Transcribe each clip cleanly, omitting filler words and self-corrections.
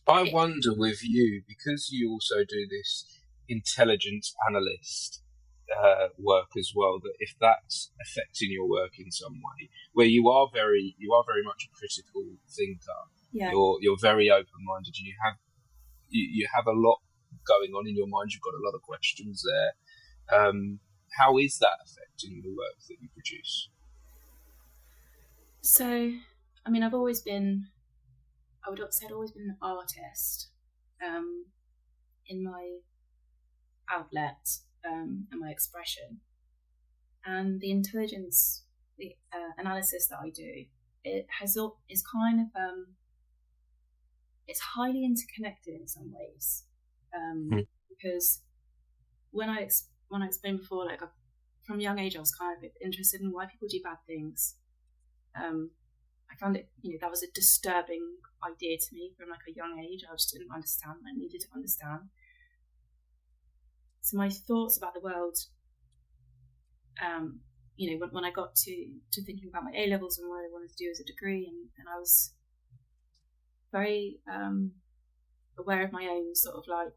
I It, wonder with you, because you also do this intelligence analyst work as well, that if that's affecting your work in some way, where you are very much a critical thinker, yeah. you're very open minded, and you have a lot going on in your mind. You've got a lot of questions there. How is that affecting the work that you produce? So, I mean, I would say I'd always been an artist um, in my outlet and my expression. And the intelligence, the analysis that I do, is kind of it's highly interconnected in some ways, Hmm. because when I explained before, like from a young age, I was kind of interested in why people do bad things. Um, I found it, that was a disturbing idea to me from like a young age. I just didn't understand. I needed to understand. So my thoughts about the world, um, when I got to thinking about my A levels and what I wanted to do as a degree, and I was very aware of my own sort of like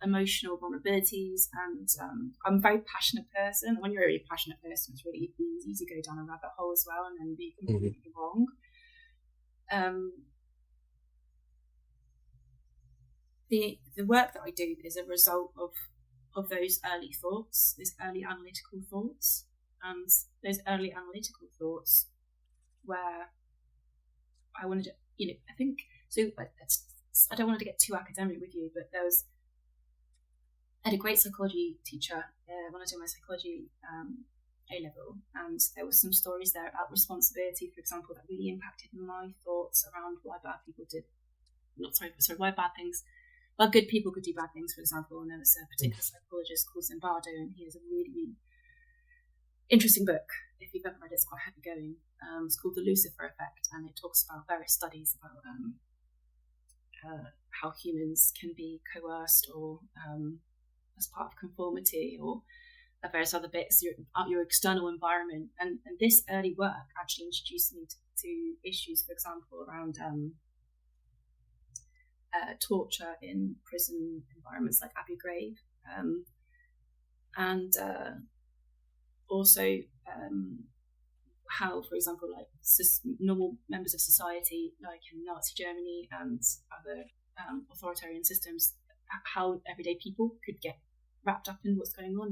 emotional vulnerabilities, and I'm a very passionate person. When you're a really passionate person, it's really easy to go down a rabbit hole as well and then be Hmm. completely wrong. Um, the work that I do is a result of those early thoughts, those early analytical thoughts, and those early analytical thoughts where I wanted to, I think so. I don't want to get too academic with you, but I had a great psychology teacher when I was doing my psychology A level, and there were some stories there about responsibility, for example, that really impacted my thoughts around why bad people did not sorry, why bad things. Well, good people could do bad things, for example, and there was a particular psychologist called Zimbardo, and he has a really, really interesting book. If you've ever read it, it's quite heavy going. It's called The Lucifer Effect, and it talks about various studies about how humans can be coerced or as part of conformity or various other bits, your external environment. And this early work actually introduced me to issues, for example, around torture in prison environments like Abu Ghraib, and also how, for example, like normal members of society, like in Nazi Germany and other authoritarian systems, how everyday people could get wrapped up in what's going on.